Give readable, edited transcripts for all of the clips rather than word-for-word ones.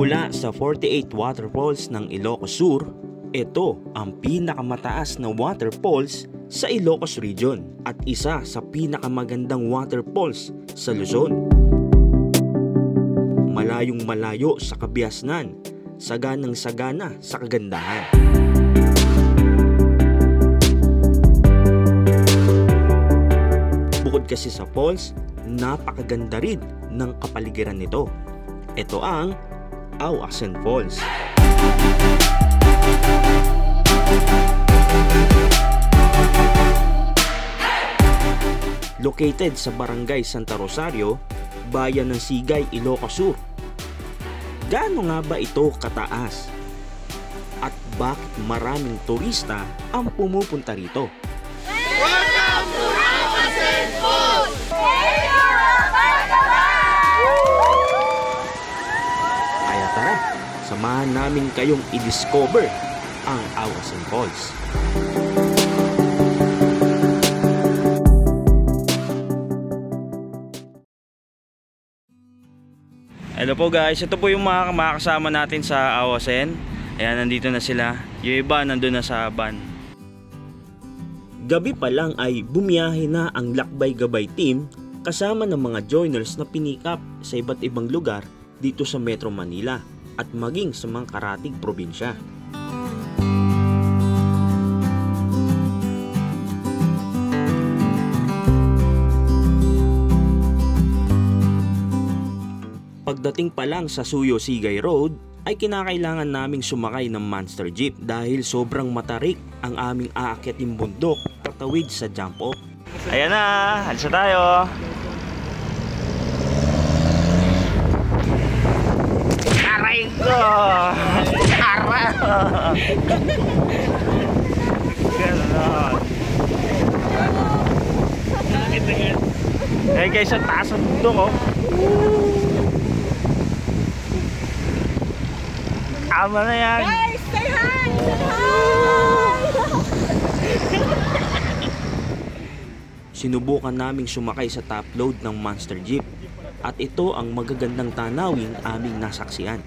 Mula sa 48 waterfalls ng Ilocos Sur, ito ang pinakamataas na waterfalls sa Ilocos Region at isa sa pinakamagandang waterfalls sa Luzon. Malayong malayo sa kabiasnan, saganang sagana sa kagandahan. Bukod kasi sa falls, napakaganda rin ng kapaligiran nito. Ito ang Auasen Falls. Located sa Barangay Santa Rosario, Bayan ng Sigay, Ilocos Sur. Gaano nga ba ito kataas? At bakit maraming turista ang pumupunta rito? Welcome to Auasen Falls! Kaya tara, samahan namin kayong i-discover ang Auasen Falls. Hello po guys, ito po yung mga makakasama natin sa Auasen. Ayan, nandito na sila. Yung iba nandun na sa van. Gabi pa lang ay bumiyahe na ang Lakbay Gabay team kasama ng mga joiners na pinikap sa iba't ibang lugar dito sa Metro Manila at maging sa mga karatig probinsya. Pagdating pa lang sa Suyo Sigay Road ay kinakailangan naming sumakay ng monster jeep dahil sobrang matarik ang aming aakyating bundok patawid sa jump off. Ayan na, alis na tayo. Aray ko! Aray! Ganon. Eh guys, ang taas ng bundok oh. Tama na yan. Guys, say hi! Say hi! Sinubukan naming sumakay sa top load ng monster jeep at ito ang magagandang tanawing aming nasaksihan.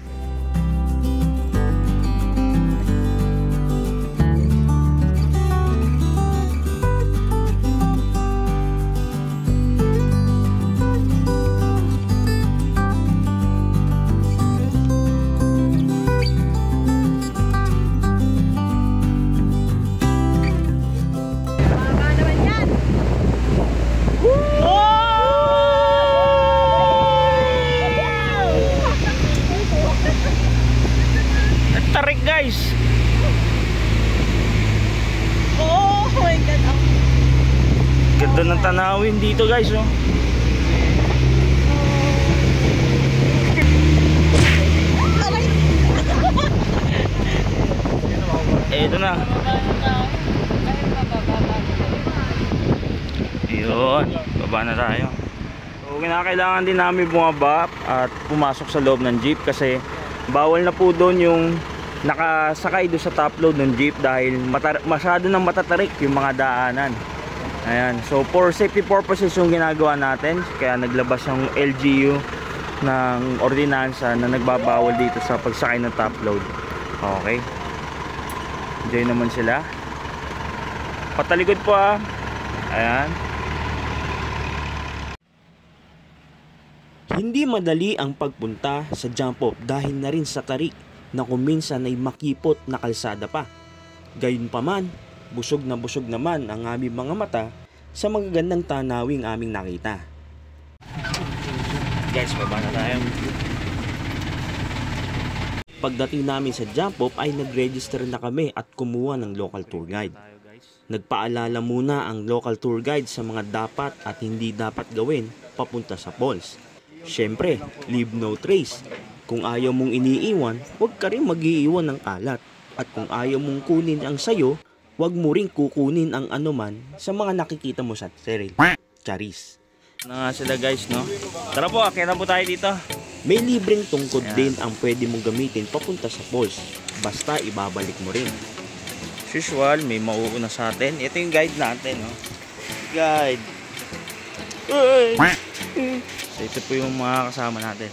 Tarik guys. Oh my God. Ganda ng tanawin dito guys oh. Ito na. Ayun, baba na tayo. So kinakailangan din namin bumaba at pumasok sa loob ng jeep kasi bawal na po doon yung nakasakay doon sa top load ng jeep dahil masyado nang matatarik yung mga daanan. Ayan, so for safety purposes yung ginagawa natin, kaya naglabas yung LGU ng ordinansa na nagbabawal dito sa pagsakay ng top load. Okay, enjoy naman sila. Patalikod po ah. Ayan. Hindi madali ang pagpunta sa jump off dahil na rin sa tarik na kuminsan ay makipot na kalsada pa. Gayunpaman, busog naman ang aming mga mata sa magagandang tanawing aming nakita. Guys, baba na tayo. Pagdating namin sa jump off ay nag-register na kami at kumuha ng local tour guide. Nagpaalala muna ang local tour guide sa mga dapat at hindi dapat gawin papunta sa falls. Siyempre, leave no trace. Kung ayaw mong iniiwan, huwag ka rin mag-iiwan ng kalat. At kung ayaw mong kunin ang sayo, huwag mo rin kukunin ang anuman sa mga nakikita mo sa trail. Charis. Na nga sila guys, no? Tara po, kaya na po tayo dito. May libreng tungkod din ang pwede mong gamitin papunta sa falls. Basta ibabalik mo rin. As usual, may mauuna sa atin. Ito yung guide natin, no? Guide. So, ito po yung mga kasama natin.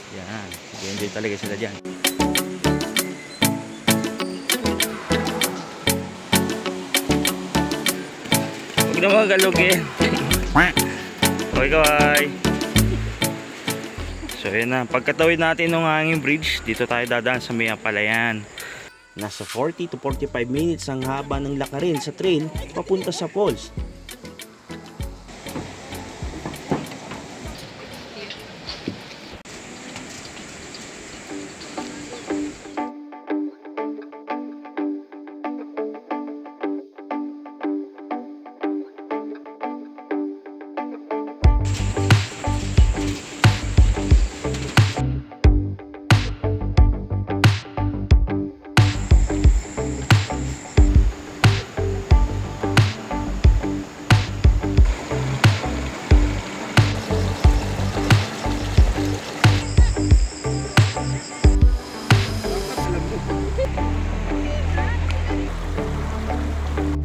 Yan, enjoy talaga sila dyan. Huwag na mga galugin. Okay, kaway. So yun na, pagkatawid natin ng hanging bridge, dito tayo dadaan sa may Apalayan. Nasa 40 to 45 minutes ang haba ng lakarin sa train papunta sa falls.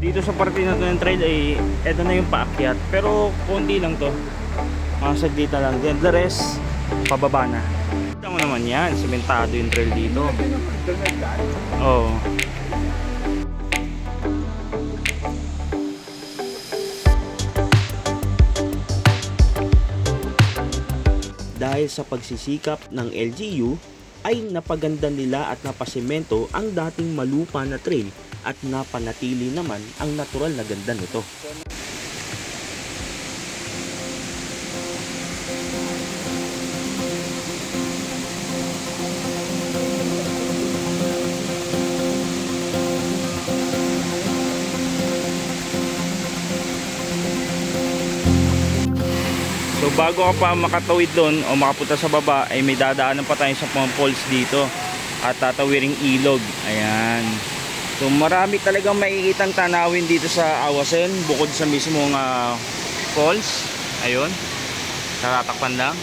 Dito sa parte na to ng trail ay eto na yung paakyat, pero konti lang to, mga sagdita lang din, the rest pababa na. Kita mo naman yan, sementado yung trail dito. Oo. Dahil sa pagsisikap ng LGU ay napaganda nila at napasemento ang dating malupa na trail at napanatili naman ang natural na ganda nito. So bago ka pa makatawid doon o makapunta sa baba ay may dadaanan pa tayo sa mga falls dito at tatawiring ilog. Ayan. So marami talagang makikitang tanawin dito sa Awasen bukod sa mismong falls. Ayun, natatakpan lang.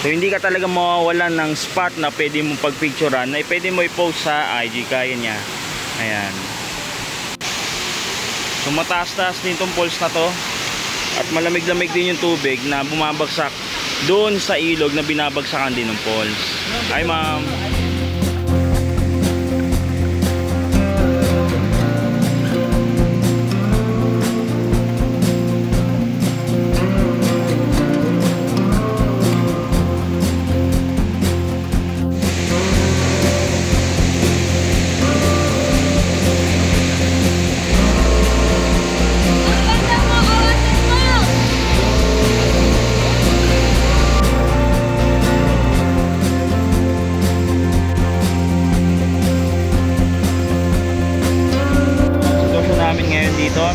So hindi ka talaga mawawalan ng spot na pwede mong pagpicturean na pwede mo i-post sa IG, kaya niya. Ayan. So mataas-taas din itong falls na to at malamig-lamig din yung tubig na bumabagsak doon sa ilog na binabagsakan din ng falls. Hi ma'am.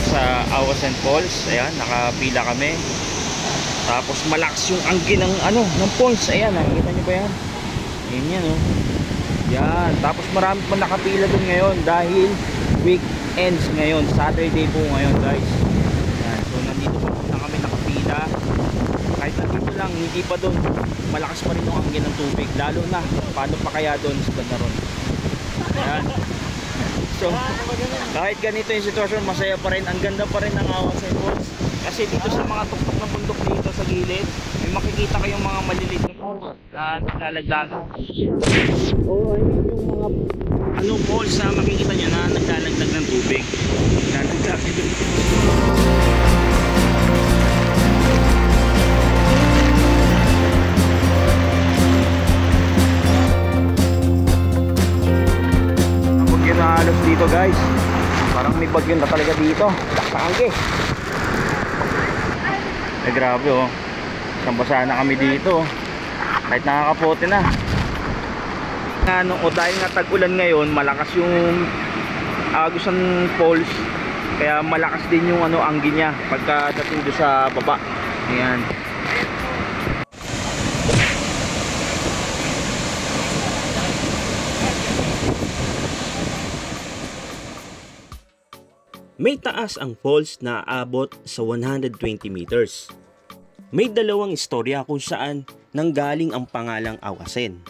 Sa Awasen Falls, ayan, nakapila kami. Tapos malakas yung angin ng ng falls. Ayan, nakikita nyo ba yan? Ayan yan, oh. Yan, tapos marami pa nakapila dun ngayon dahil weekends ngayon, Saturday po ngayon, guys. Yan, so nandito pa kami nakapila. Kahit nandito lang, hindi pa dun, malakas pa rin yung angin ng tubig. Lalo na, paano pa kaya dun sa ganda ron. Ayan. So, kahit ganito yung sitwasyon, masaya pa rin. Ang ganda pa rin ng Awasen Falls. Kasi dito sa mga tuktok na bundok dito sa gilid, may makikita kayong mga maliliit na naglalaglagan. Oo, yung mga falls na makikita nyo na naglalaglag ng tubig. Naglalaglag dito. Halos dito, guys, parang may bagyo na talaga dito. Takangge. Eh grabe, oh, sambasa na kami dito kahit nakakapote na. O dahil nga tag-ulan ngayon, malakas yung Agusan Falls, kaya malakas din yung angin niya pagka dating doon sa baba. Ayan. May taas ang falls na aabot sa 120 meters. May dalawang istorya kung saan nanggaling ang pangalang Awasen.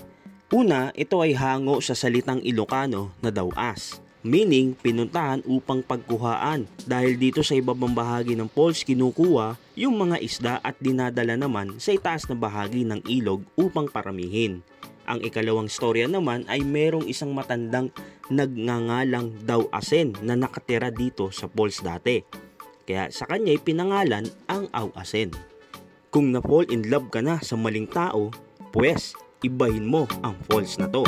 Una, ito ay hango sa salitang Ilocano na dawas, meaning pinuntahan upang pagkuhaan, dahil dito sa ibabang bahagi ng falls kinukuha yung mga isda at dinadala naman sa itaas na bahagi ng ilog upang paramihin. Ang ikalawang storya naman ay merong isang matandang nagngangalang daw Asen na nakatira dito sa falls dati. Kaya sa kanya pinangalan ang Aw Asen. Kung na-fall in love ka na sa maling tao, pues ibahin mo ang falls na to.